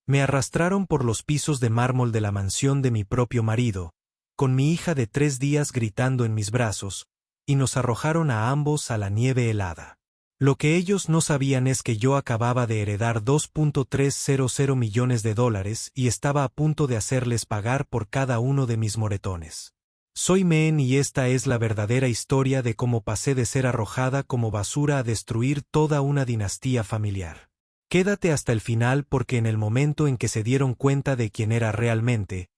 Me arrastraron por los pisos de mármol de la mansión de mi propio marido, con mi hija de 3 días gritando en mis brazos, y nos arrojaron a ambos a la nieve helada. Lo que ellos no sabían es que yo acababa de heredar $2.300 millones y estaba a punto de hacerles pagar por cada uno de mis moretones. Soy Men y esta es la verdadera historia de cómo pasé de ser arrojada como basura a destruir toda una dinastía familiar. Quédate hasta el final porque en el momento en que se dieron cuenta de quién era realmente,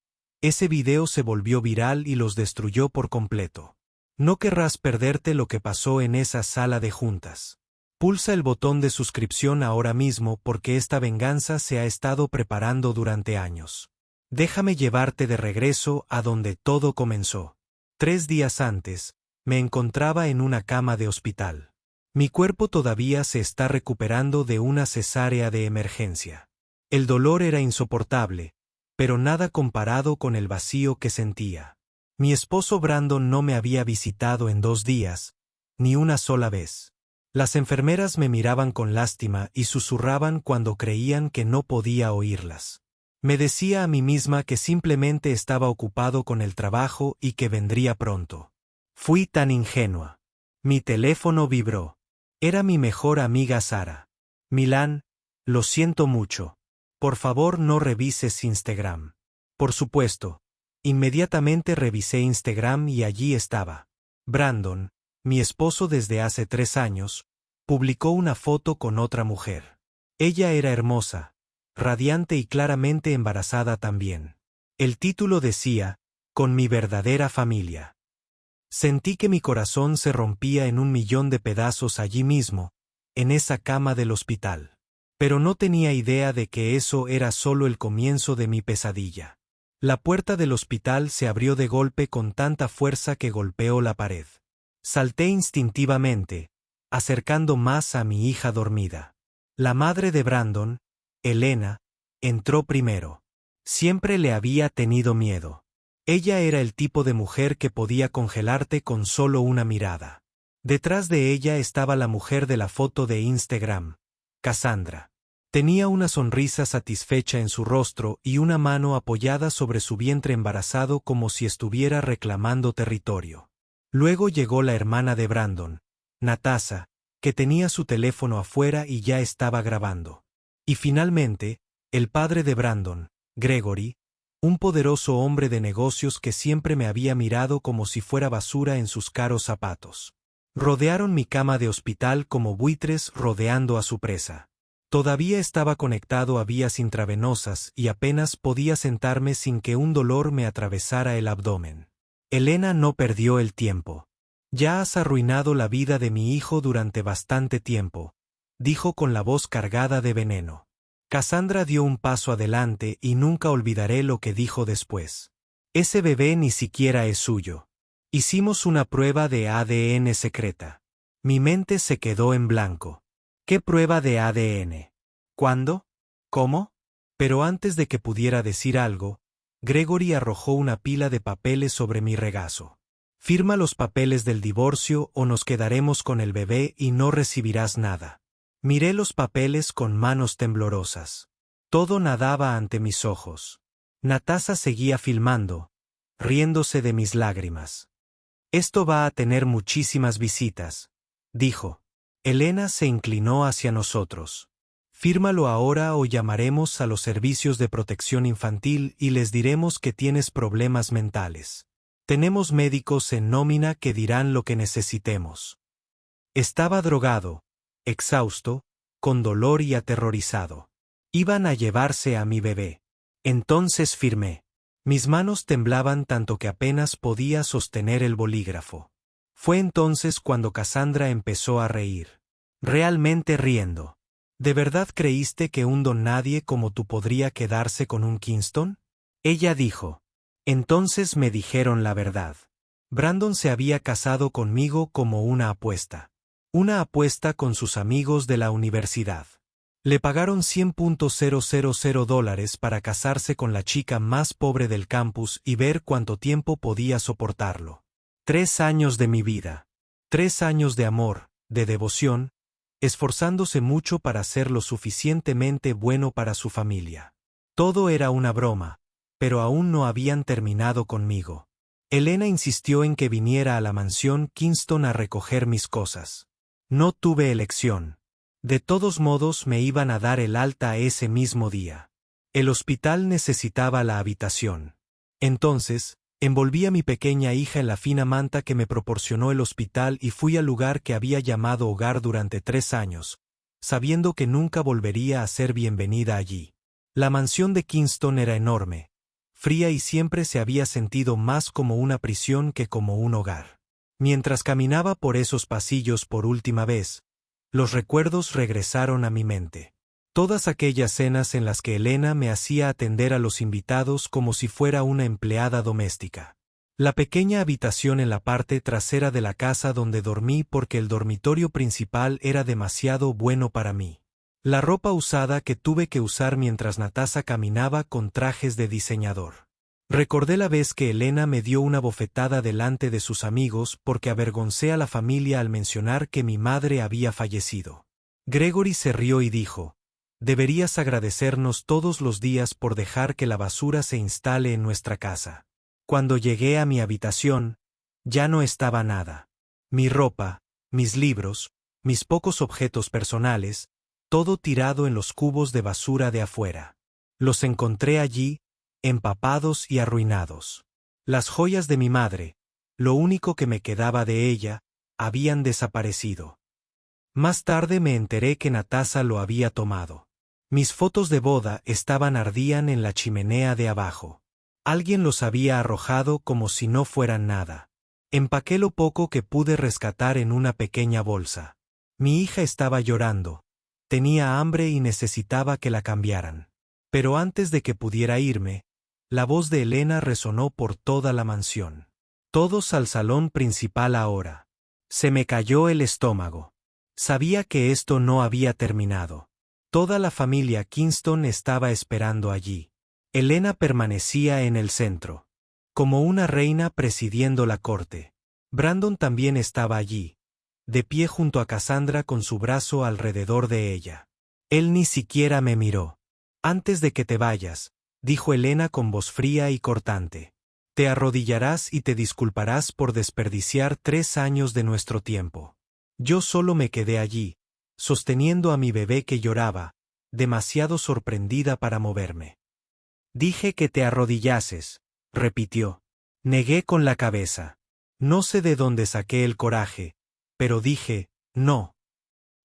ese video se volvió viral y los destruyó por completo. No querrás perderte lo que pasó en esa sala de juntas. Pulsa el botón de suscripción ahora mismo porque esta venganza se ha estado preparando durante años. Déjame llevarte de regreso a donde todo comenzó. 3 días antes, me encontraba en una cama de hospital. Mi cuerpo todavía se está recuperando de una cesárea de emergencia. El dolor era insoportable, pero nada comparado con el vacío que sentía. Mi esposo Brandon no me había visitado en 2 días, ni una sola vez. Las enfermeras me miraban con lástima y susurraban cuando creían que no podía oírlas. Me decía a mí misma que simplemente estaba ocupado con el trabajo y que vendría pronto. Fui tan ingenua. Mi teléfono vibró. Era mi mejor amiga Sara. Milan, lo siento mucho. Por favor no revises Instagram. Por supuesto. Inmediatamente revisé Instagram y allí estaba. Brandon, mi esposo desde hace 3 años, publicó una foto con otra mujer. Ella era hermosa, radiante y claramente embarazada también. El título decía, "Con mi verdadera familia". Sentí que mi corazón se rompía en 1.000.000 de pedazos allí mismo, en esa cama del hospital. Pero no tenía idea de que eso era solo el comienzo de mi pesadilla. La puerta del hospital se abrió de golpe con tanta fuerza que golpeó la pared. Salté instintivamente, acercando más a mi hija dormida. La madre de Brandon, Elena, entró primero. Siempre le había tenido miedo. Ella era el tipo de mujer que podía congelarte con solo una mirada. Detrás de ella estaba la mujer de la foto de Instagram, Cassandra. Tenía una sonrisa satisfecha en su rostro y una mano apoyada sobre su vientre embarazado como si estuviera reclamando territorio. Luego llegó la hermana de Brandon, Natasha, que tenía su teléfono afuera y ya estaba grabando. Y finalmente, el padre de Brandon, Gregory, un poderoso hombre de negocios que siempre me había mirado como si fuera basura en sus caros zapatos. Rodearon mi cama de hospital como buitres rodeando a su presa. Todavía estaba conectado a vías intravenosas y apenas podía sentarme sin que un dolor me atravesara el abdomen. Elena no perdió el tiempo. Ya has arruinado la vida de mi hijo durante bastante tiempo, dijo con la voz cargada de veneno. Cassandra dio un paso adelante y nunca olvidaré lo que dijo después. Ese bebé ni siquiera es suyo. Hicimos una prueba de ADN secreta. Mi mente se quedó en blanco. ¿Qué prueba de ADN? ¿Cuándo? ¿Cómo? Pero antes de que pudiera decir algo, Gregory arrojó una pila de papeles sobre mi regazo. Firma los papeles del divorcio o nos quedaremos con el bebé y no recibirás nada. Miré los papeles con manos temblorosas. Todo nadaba ante mis ojos. Natasha seguía filmando, riéndose de mis lágrimas. Esto va a tener muchísimas visitas, dijo. Elena se inclinó hacia nosotros. Fírmalo ahora o llamaremos a los servicios de protección infantil y les diremos que tienes problemas mentales. Tenemos médicos en nómina que dirán lo que necesitemos. Estaba drogado, exhausto, con dolor y aterrorizado. Iban a llevarse a mi bebé. Entonces firmé. Mis manos temblaban tanto que apenas podía sostener el bolígrafo. Fue entonces cuando Cassandra empezó a reír. Realmente riendo. ¿De verdad creíste que un don nadie como tú podría quedarse con un Kingston? Ella dijo. Entonces me dijeron la verdad. Brandon se había casado conmigo como una apuesta. Una apuesta con sus amigos de la universidad. Le pagaron $100,000 para casarse con la chica más pobre del campus y ver cuánto tiempo podía soportarlo. 3 años de mi vida. 3 años de amor, de devoción, esforzándose mucho para ser lo suficientemente bueno para su familia. Todo era una broma, pero aún no habían terminado conmigo. Elena insistió en que viniera a la mansión Kingston a recoger mis cosas. No tuve elección. De todos modos me iban a dar el alta ese mismo día. El hospital necesitaba la habitación. Entonces, envolví a mi pequeña hija en la fina manta que me proporcionó el hospital y fui al lugar que había llamado hogar durante 3 años, sabiendo que nunca volvería a ser bienvenida allí. La mansión de Kingston era enorme, fría y siempre se había sentido más como una prisión que como un hogar. Mientras caminaba por esos pasillos por última vez, los recuerdos regresaron a mi mente. Todas aquellas cenas en las que Elena me hacía atender a los invitados como si fuera una empleada doméstica. La pequeña habitación en la parte trasera de la casa donde dormí porque el dormitorio principal era demasiado bueno para mí. La ropa usada que tuve que usar mientras Natasha caminaba con trajes de diseñador. Recordé la vez que Elena me dio una bofetada delante de sus amigos porque avergoncé a la familia al mencionar que mi madre había fallecido. Gregory se rió y dijo: «Deberías agradecernos todos los días por dejar que la basura se instale en nuestra casa». Cuando llegué a mi habitación, ya no estaba nada. Mi ropa, mis libros, mis pocos objetos personales, todo tirado en los cubos de basura de afuera. Los encontré allí, empapados y arruinados. Las joyas de mi madre, lo único que me quedaba de ella, habían desaparecido. Más tarde me enteré que Natasha lo había tomado. Mis fotos de boda ardían en la chimenea de abajo. Alguien los había arrojado como si no fueran nada. Empaqué lo poco que pude rescatar en una pequeña bolsa. Mi hija estaba llorando. Tenía hambre y necesitaba que la cambiaran. Pero antes de que pudiera irme, la voz de Elena resonó por toda la mansión. Todos al salón principal ahora. Se me cayó el estómago. Sabía que esto no había terminado. Toda la familia Kingston estaba esperando allí. Elena permanecía en el centro, como una reina presidiendo la corte. Brandon también estaba allí, de pie junto a Cassandra con su brazo alrededor de ella. Él ni siquiera me miró. «Antes de que te vayas», dijo Elena con voz fría y cortante, «te arrodillarás y te disculparás por desperdiciar 3 años de nuestro tiempo». Yo solo me quedé allí, sosteniendo a mi bebé que lloraba, demasiado sorprendida para moverme. «Dije que te arrodillases», repitió. Negué con la cabeza. No sé de dónde saqué el coraje, pero dije, «no».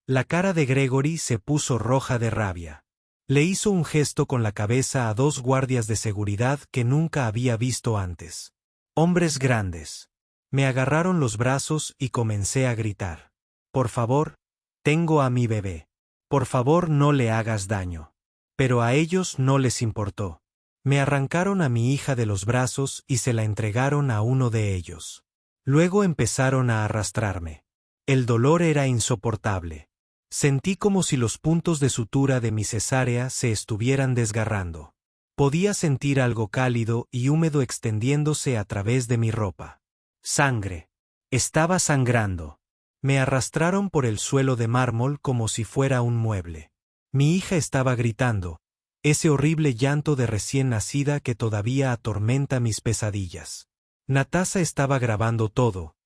La cara de Gregory se puso roja de rabia. Le hizo un gesto con la cabeza a 2 guardias de seguridad que nunca había visto antes. Hombres grandes. Me agarraron los brazos y comencé a gritar. «Por favor, tengo a mi bebé. Por favor, no le hagas daño». Pero a ellos no les importó. Me arrancaron a mi hija de los brazos y se la entregaron a uno de ellos. Luego empezaron a arrastrarme. El dolor era insoportable. Sentí como si los puntos de sutura de mi cesárea se estuvieran desgarrando. Podía sentir algo cálido y húmedo extendiéndose a través de mi ropa. Sangre. Estaba sangrando. Me arrastraron por el suelo de mármol como si fuera un mueble. Mi hija estaba gritando, ese horrible llanto de recién nacida que todavía atormenta mis pesadillas. Natasha estaba grabando todo,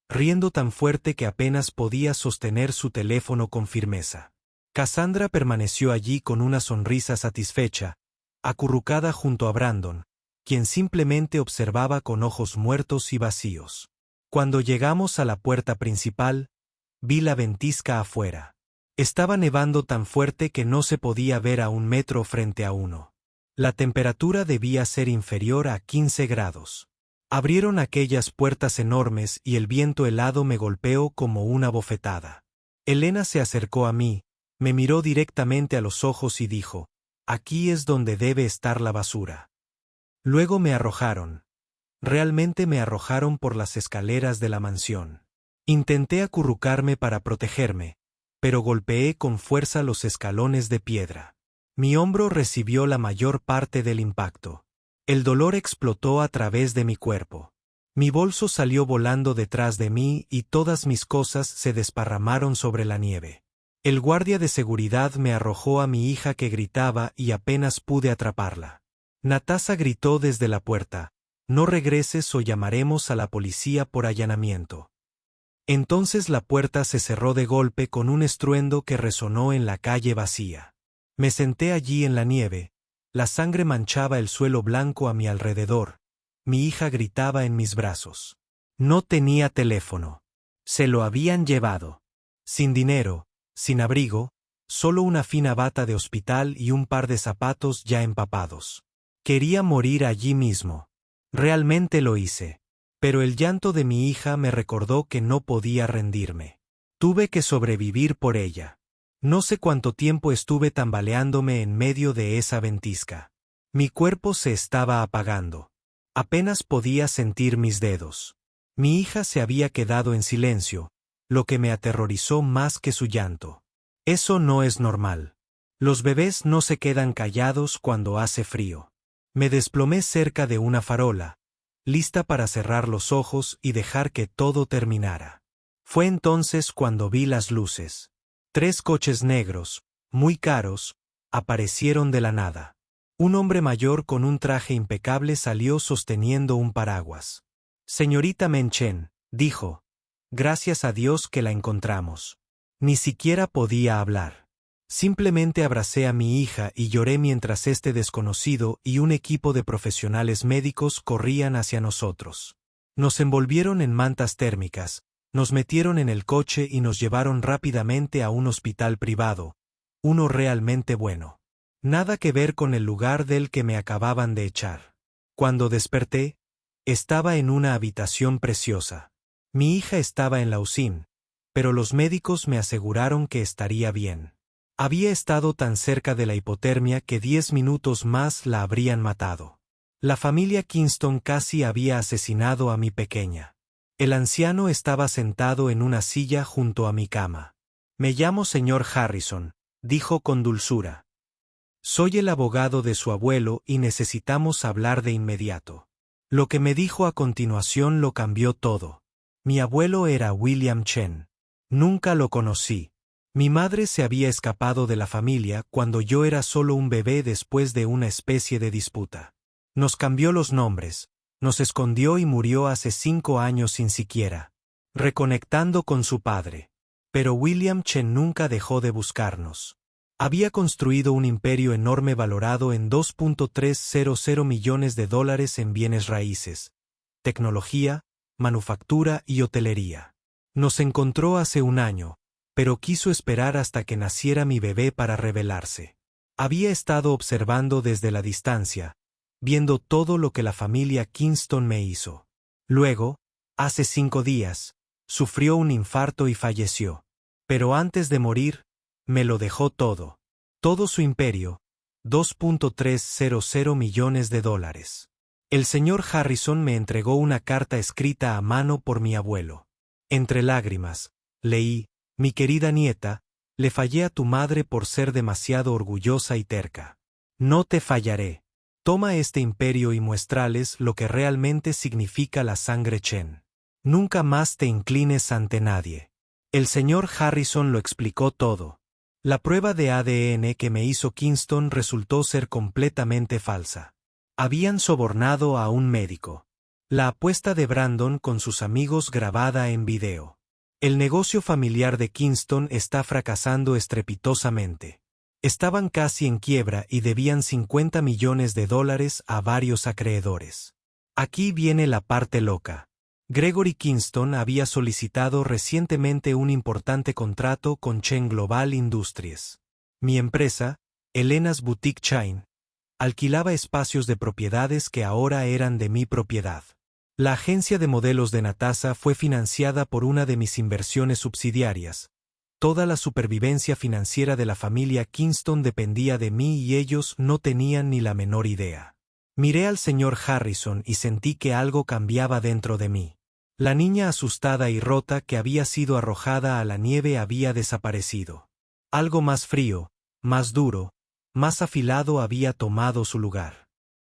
riendo tan fuerte que apenas podía sostener su teléfono con firmeza. Cassandra permaneció allí con una sonrisa satisfecha, acurrucada junto a Brandon, quien simplemente observaba con ojos muertos y vacíos. Cuando llegamos a la puerta principal, vi la ventisca afuera. Estaba nevando tan fuerte que no se podía ver a 1 metro frente a uno. La temperatura debía ser inferior a 15 grados. Abrieron aquellas puertas enormes y el viento helado me golpeó como una bofetada. Elena se acercó a mí, me miró directamente a los ojos y dijo, «Aquí es donde debe estar la basura». Luego me arrojaron. Realmente me arrojaron por las escaleras de la mansión. Intenté acurrucarme para protegerme, pero golpeé con fuerza los escalones de piedra. Mi hombro recibió la mayor parte del impacto. El dolor explotó a través de mi cuerpo. Mi bolso salió volando detrás de mí y todas mis cosas se desparramaron sobre la nieve. El guardia de seguridad me arrojó a mi hija que gritaba y apenas pude atraparla. Natasha gritó desde la puerta: «No regreses o llamaremos a la policía por allanamiento». Entonces la puerta se cerró de golpe con un estruendo que resonó en la calle vacía. Me senté allí en la nieve, la sangre manchaba el suelo blanco a mi alrededor, mi hija gritaba en mis brazos. No tenía teléfono. Se lo habían llevado. Sin dinero, sin abrigo, solo una fina bata de hospital y un par de zapatos ya empapados. Quería morir allí mismo. Realmente lo hice. Pero el llanto de mi hija me recordó que no podía rendirme. Tuve que sobrevivir por ella. No sé cuánto tiempo estuve tambaleándome en medio de esa ventisca. Mi cuerpo se estaba apagando. Apenas podía sentir mis dedos. Mi hija se había quedado en silencio, lo que me aterrorizó más que su llanto. Eso no es normal. Los bebés no se quedan callados cuando hace frío. Me desplomé cerca de una farola, lista para cerrar los ojos y dejar que todo terminara. Fue entonces cuando vi las luces. 3 coches negros, muy caros, aparecieron de la nada. Un hombre mayor con un traje impecable salió sosteniendo un paraguas. «Señorita Menchen», dijo. «Gracias a Dios que la encontramos». Ni siquiera podía hablar. Simplemente abracé a mi hija y lloré mientras este desconocido y un equipo de profesionales médicos corrían hacia nosotros. Nos envolvieron en mantas térmicas, nos metieron en el coche y nos llevaron rápidamente a un hospital privado, uno realmente bueno. Nada que ver con el lugar del que me acababan de echar. Cuando desperté, estaba en una habitación preciosa. Mi hija estaba en la UCI, pero los médicos me aseguraron que estaría bien. Había estado tan cerca de la hipotermia que 10 minutos más la habrían matado. La familia Kingston casi había asesinado a mi pequeña. El anciano estaba sentado en una silla junto a mi cama. «Me llamo señor Harrison», dijo con dulzura. «Soy el abogado de su abuelo y necesitamos hablar de inmediato». Lo que me dijo a continuación lo cambió todo. Mi abuelo era William Chen. Nunca lo conocí. Mi madre se había escapado de la familia cuando yo era solo un bebé después de una especie de disputa. Nos cambió los nombres, nos escondió y murió hace 5 años sin siquiera reconectando con su padre. Pero William Chen nunca dejó de buscarnos. Había construido un imperio enorme valorado en $2.300 millones en bienes raíces, tecnología, manufactura y hotelería. Nos encontró hace 1 año, pero quiso esperar hasta que naciera mi bebé para rebelarse. Había estado observando desde la distancia, viendo todo lo que la familia Kingston me hizo. Luego, hace 5 días, sufrió un infarto y falleció. Pero antes de morir, me lo dejó todo. Todo su imperio, $2.300 millones. El señor Harrison me entregó una carta escrita a mano por mi abuelo. Entre lágrimas, leí: «Mi querida nieta, le fallé a tu madre por ser demasiado orgullosa y terca. No te fallaré. Toma este imperio y muéstrales lo que realmente significa la sangre Chen. Nunca más te inclines ante nadie». El señor Harrison lo explicó todo. La prueba de ADN que me hizo Kingston resultó ser completamente falsa. Habían sobornado a un médico. La apuesta de Brandon con sus amigos grabada en video. El negocio familiar de Kingston está fracasando estrepitosamente. Estaban casi en quiebra y debían $50 millones a varios acreedores. Aquí viene la parte loca. Gregory Kingston había solicitado recientemente un importante contrato con Chen Global Industries. Mi empresa, Elena's Boutique Chain, alquilaba espacios de propiedades que ahora eran de mi propiedad. La agencia de modelos de Natasha fue financiada por una de mis inversiones subsidiarias. Toda la supervivencia financiera de la familia Kingston dependía de mí y ellos no tenían ni la menor idea. Miré al señor Harrison y sentí que algo cambiaba dentro de mí. La niña asustada y rota que había sido arrojada a la nieve había desaparecido. Algo más frío, más duro, más afilado había tomado su lugar.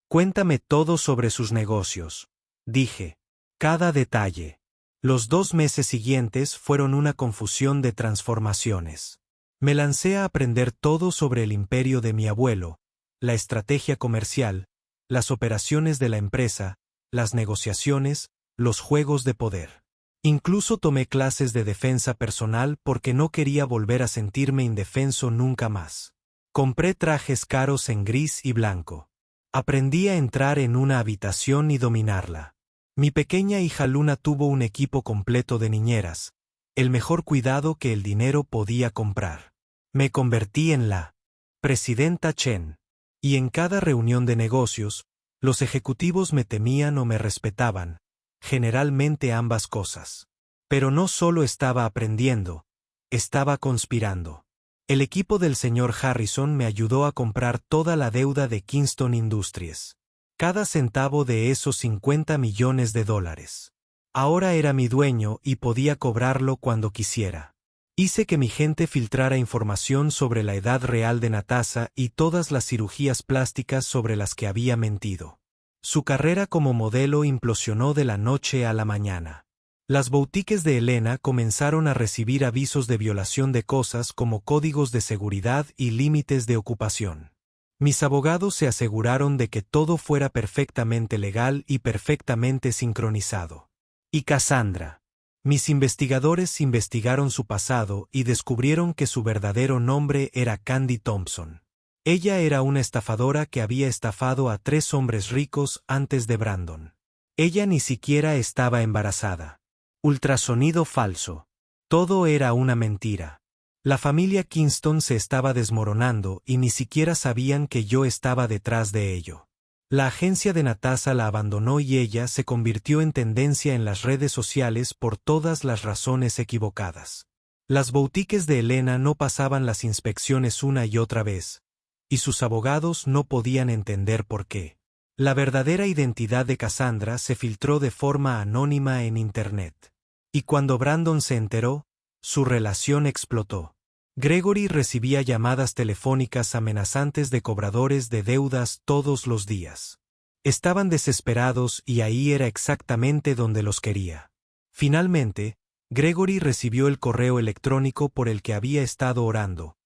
«Cuéntame todo sobre sus negocios», dije. «Cada detalle». Los 2 meses siguientes fueron una confusión de transformaciones. Me lancé a aprender todo sobre el imperio de mi abuelo, la estrategia comercial, las operaciones de la empresa, las negociaciones, los juegos de poder. Incluso tomé clases de defensa personal porque no quería volver a sentirme indefenso nunca más. Compré trajes caros en gris y blanco. Aprendí a entrar en una habitación y dominarla. Mi pequeña hija Luna tuvo un equipo completo de niñeras, el mejor cuidado que el dinero podía comprar. Me convertí en la presidenta Chen. Y en cada reunión de negocios, los ejecutivos me temían o me respetaban, generalmente ambas cosas. Pero no solo estaba aprendiendo, estaba conspirando. El equipo del señor Harrison me ayudó a comprar toda la deuda de Kingston Industries. Cada centavo de esos $50 millones. Ahora era mi dueño y podía cobrarlo cuando quisiera. Hice que mi gente filtrara información sobre la edad real de Natasha y todas las cirugías plásticas sobre las que había mentido. Su carrera como modelo implosionó de la noche a la mañana. Las boutiques de Elena comenzaron a recibir avisos de violación de cosas como códigos de seguridad y límites de ocupación. Mis abogados se aseguraron de que todo fuera perfectamente legal y perfectamente sincronizado. Y Cassandra. Mis investigadores investigaron su pasado y descubrieron que su verdadero nombre era Candy Thompson. Ella era una estafadora que había estafado a 3 hombres ricos antes de Brandon. Ella ni siquiera estaba embarazada. Ultrasonido falso. Todo era una mentira. La familia Kingston se estaba desmoronando y ni siquiera sabían que yo estaba detrás de ello. La agencia de Natasha la abandonó y ella se convirtió en tendencia en las redes sociales por todas las razones equivocadas. Las boutiques de Elena no pasaban las inspecciones una y otra vez, y sus abogados no podían entender por qué. La verdadera identidad de Cassandra se filtró de forma anónima en Internet. Y cuando Brandon se enteró, su relación explotó. Gregory recibía llamadas telefónicas amenazantes de cobradores de deudas todos los días. Estaban desesperados y ahí era exactamente donde los quería. Finalmente, Gregory recibió el correo electrónico por el que había estado orando.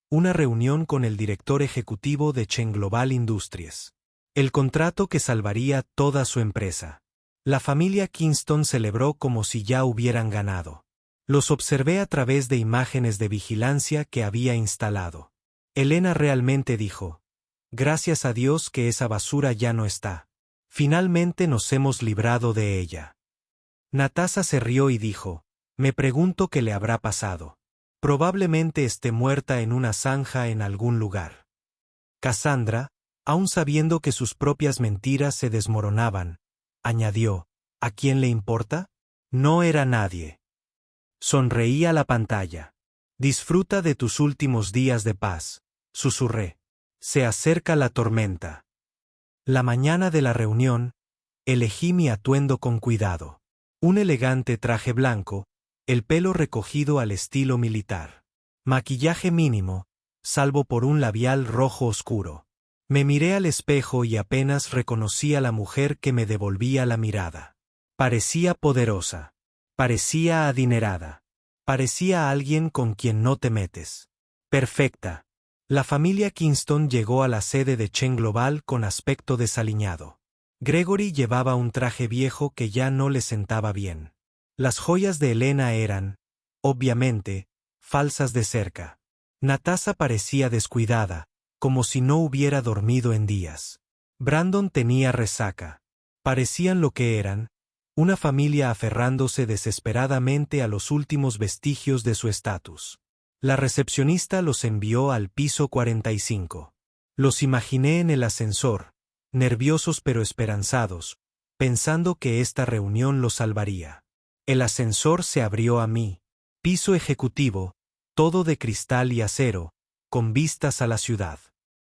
Una reunión con el director ejecutivo de Chen Global Industries. El contrato que salvaría toda su empresa. La familia Kingston celebró como si ya hubieran ganado. Los observé a través de imágenes de vigilancia que había instalado. Elena realmente dijo: gracias a Dios que esa basura ya no está. Finalmente nos hemos librado de ella. Natasha se rió y dijo: me pregunto qué le habrá pasado. Probablemente esté muerta en una zanja en algún lugar. Cassandra, aun sabiendo que sus propias mentiras se desmoronaban, añadió: ¿a quién le importa? No era nadie. Sonreí a la pantalla. Disfruta de tus últimos días de paz, susurré. Se acerca la tormenta. La mañana de la reunión, elegí mi atuendo con cuidado. Un elegante traje blanco, el pelo recogido al estilo militar. Maquillaje mínimo, salvo por un labial rojo oscuro. Me miré al espejo y apenas reconocí a la mujer que me devolvía la mirada. Parecía poderosa. Parecía adinerada. Parecía alguien con quien no te metes. Perfecta. La familia Kingston llegó a la sede de Chen Global con aspecto desaliñado. Gregory llevaba un traje viejo que ya no le sentaba bien. Las joyas de Elena eran, obviamente, falsas de cerca. Natasha parecía descuidada, como si no hubiera dormido en días. Brandon tenía resaca. Parecían lo que eran, una familia aferrándose desesperadamente a los últimos vestigios de su estatus. La recepcionista los envió al piso 45. Los imaginé en el ascensor, nerviosos pero esperanzados, pensando que esta reunión los salvaría. El ascensor se abrió a mí. Piso ejecutivo, todo de cristal y acero, con vistas a la ciudad.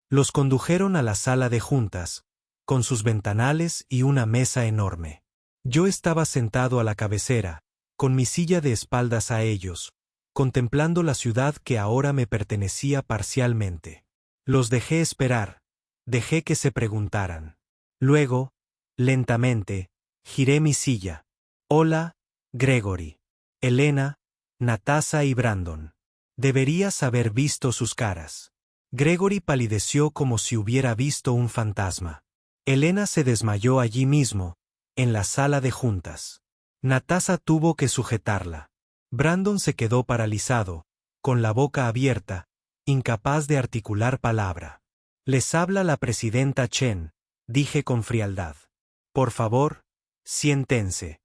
Los condujeron a la sala de juntas, con sus ventanales y una mesa enorme. Yo estaba sentado a la cabecera, con mi silla de espaldas a ellos, contemplando la ciudad que ahora me pertenecía parcialmente. Los dejé esperar, dejé que se preguntaran. Luego, lentamente, giré mi silla. Hola, Gregory, Elena, Natasha y Brandon. Deberías haber visto sus caras. Gregory palideció como si hubiera visto un fantasma. Elena se desmayó allí mismo, en la sala de juntas. Natasha tuvo que sujetarla. Brandon se quedó paralizado, con la boca abierta, incapaz de articular palabra. «Les habla la presidenta Chen», dije con frialdad. «Por favor, siéntense».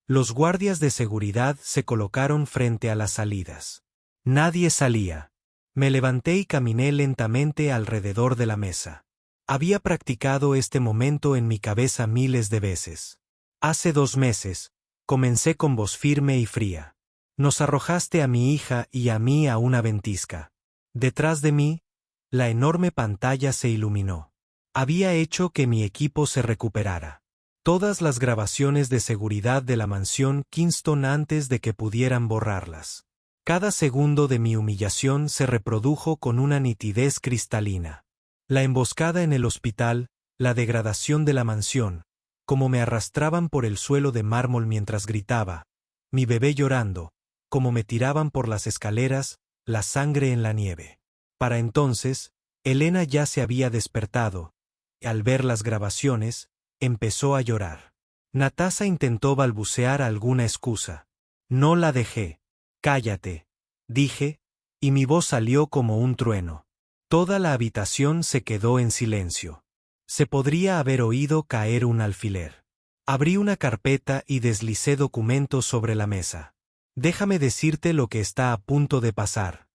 Los guardias de seguridad se colocaron frente a las salidas. Nadie salía. Me levanté y caminé lentamente alrededor de la mesa. Había practicado este momento en mi cabeza miles de veces. Hace 2 meses, comencé con voz firme y fría. Nos arrojaste a mi hija y a mí a una ventisca. Detrás de mí, la enorme pantalla se iluminó. Había hecho que mi equipo se recuperara. Todas las grabaciones de seguridad de la mansión Kingston antes de que pudieran borrarlas. Cada segundo de mi humillación se reprodujo con una nitidez cristalina. La emboscada en el hospital, la degradación de la mansión, como me arrastraban por el suelo de mármol mientras gritaba, mi bebé llorando, como me tiraban por las escaleras, la sangre en la nieve. Para entonces, Elena ya se había despertado, y al ver las grabaciones, empezó a llorar. Natasha intentó balbucear alguna excusa. No la dejé. «Cállate», dije, y mi voz salió como un trueno. Toda la habitación se quedó en silencio. Se podría haber oído caer un alfiler. Abrí una carpeta y deslicé documentos sobre la mesa. «Déjame decirte lo que está a punto de pasar»,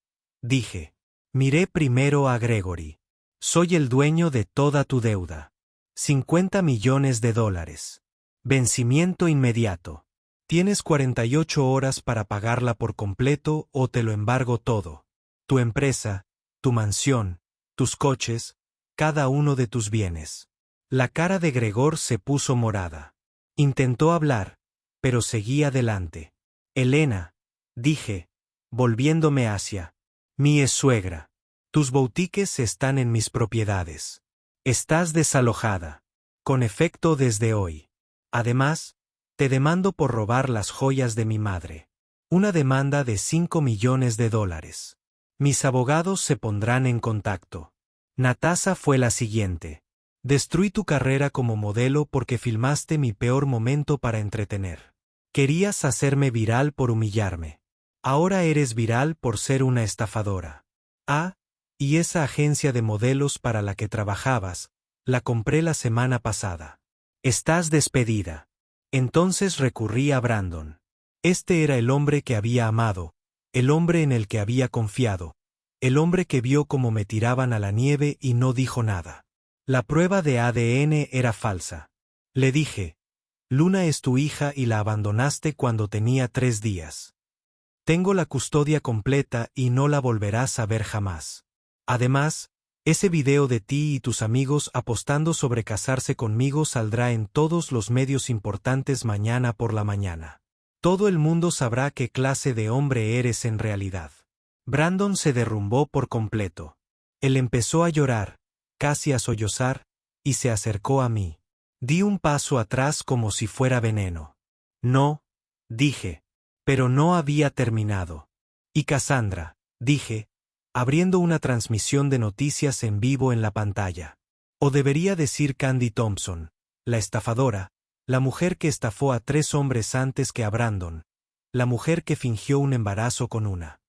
dije. Miré primero a Gregory. «Soy el dueño de toda tu deuda. $50 millones. Vencimiento inmediato. Tienes 48 horas para pagarla por completo o te lo embargo todo. Tu empresa, tu mansión, tus coches, cada uno de tus bienes». La cara de Gregor se puso morada. Intentó hablar, pero seguí adelante. «Elena», dije, volviéndome hacia mi suegra. «Tus boutiques están en mis propiedades. Estás desalojada. Con efecto desde hoy. Además, te demando por robar las joyas de mi madre. Una demanda de $5 millones. Mis abogados se pondrán en contacto». Natasha fue la siguiente. «Destruí tu carrera como modelo porque filmaste mi peor momento para entretener. Querías hacerme viral por humillarme. Ahora eres viral por ser una estafadora. Ah, y esa agencia de modelos para la que trabajabas, la compré la semana pasada. Estás despedida». Entonces recurrí a Brandon. Este era el hombre que había amado, el hombre en el que había confiado, el hombre que vio cómo me tiraban a la nieve y no dijo nada. La prueba de ADN era falsa. Le dije, «Luna es tu hija y la abandonaste cuando tenía 3 días. Tengo la custodia completa y no la volverás a ver jamás. Además, ese video de ti y tus amigos apostando sobre casarse conmigo saldrá en todos los medios importantes mañana por la mañana. Todo el mundo sabrá qué clase de hombre eres en realidad». Brandon se derrumbó por completo. Él empezó a llorar, casi a sollozar, y se acercó a mí. Di un paso atrás como si fuera veneno. «No», dije, pero no había terminado. «Y Cassandra», dije, abriendo una transmisión de noticias en vivo en la pantalla. O debería decir Candy Thompson, la estafadora, la mujer que estafó a 3 hombres antes que a Brandon, la mujer que fingió un embarazo con una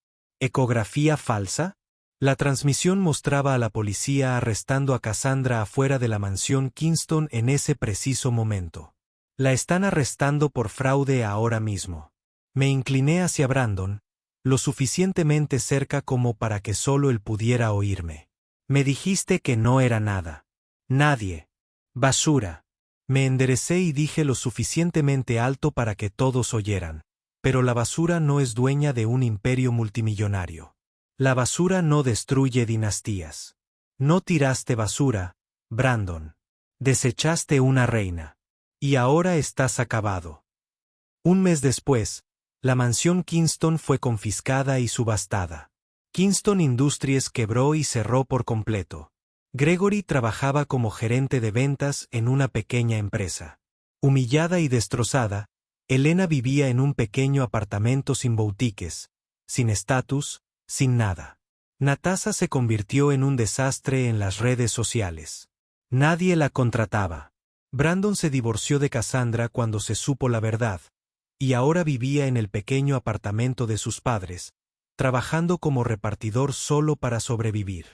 ecografía falsa. La transmisión mostraba a la policía arrestando a Cassandra afuera de la mansión Kingston en ese preciso momento. «La están arrestando por fraude ahora mismo». Me incliné hacia Brandon, lo suficientemente cerca como para que solo él pudiera oírme. «Me dijiste que no era nada. Nadie. Basura». Me enderecé y dije lo suficientemente alto para que todos oyeran. «Pero la basura no es dueña de un imperio multimillonario. La basura no destruye dinastías. No tiraste basura, Brandon. Desechaste una reina. Y ahora estás acabado». 1 mes después, la mansión Kingston fue confiscada y subastada. Kingston Industries quebró y cerró por completo. Gregory trabajaba como gerente de ventas en una pequeña empresa. Humillada y destrozada, Elena vivía en un pequeño apartamento sin boutiques, sin estatus, sin nada. Natasha se convirtió en un desastre en las redes sociales. Nadie la contrataba. Brandon se divorció de Cassandra cuando se supo la verdad, y ahora vivía en el pequeño apartamento de sus padres, trabajando como repartidor solo para sobrevivir.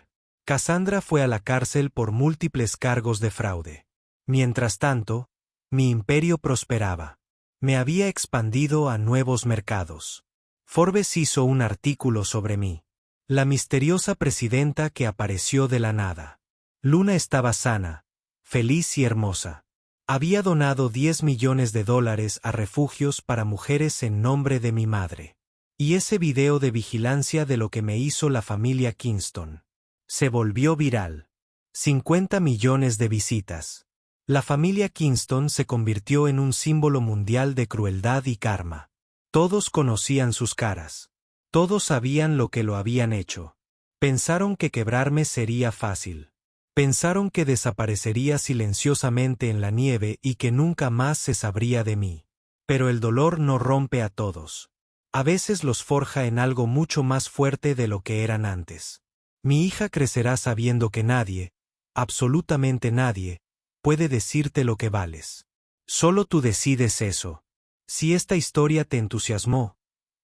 Cassandra fue a la cárcel por múltiples cargos de fraude. Mientras tanto, mi imperio prosperaba. Me había expandido a nuevos mercados. Forbes hizo un artículo sobre mí. La misteriosa presidenta que apareció de la nada. Luna estaba sana, feliz y hermosa. Había donado $10 millones a refugios para mujeres en nombre de mi madre. Y ese video de vigilancia de lo que me hizo la familia Kingston. Se volvió viral. 50 millones de visitas. La familia Kingston se convirtió en un símbolo mundial de crueldad y karma. Todos conocían sus caras. Todos sabían lo que lo habían hecho. Pensaron que quebrarme sería fácil. Pensaron que desaparecería silenciosamente en la nieve y que nunca más se sabría de mí. Pero el dolor no rompe a todos. A veces los forja en algo mucho más fuerte de lo que eran antes. Mi hija crecerá sabiendo que nadie, absolutamente nadie, puede decirte lo que vales. Solo tú decides eso. Si esta historia te entusiasmó,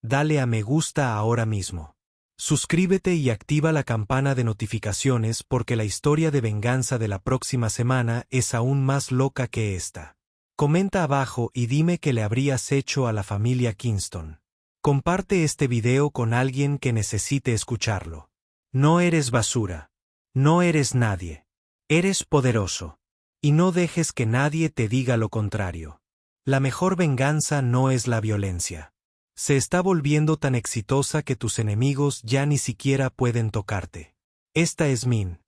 dale a me gusta ahora mismo. Suscríbete y activa la campana de notificaciones porque la historia de venganza de la próxima semana es aún más loca que esta. Comenta abajo y dime qué le habrías hecho a la familia Kingston. Comparte este video con alguien que necesite escucharlo. No eres basura. No eres nadie. Eres poderoso. Y no dejes que nadie te diga lo contrario. La mejor venganza no es la violencia. Se está volviendo tan exitosa que tus enemigos ya ni siquiera pueden tocarte. Esta es Min.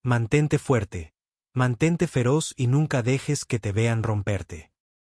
Mantente fuerte. Mantente feroz y nunca dejes que te vean romperte.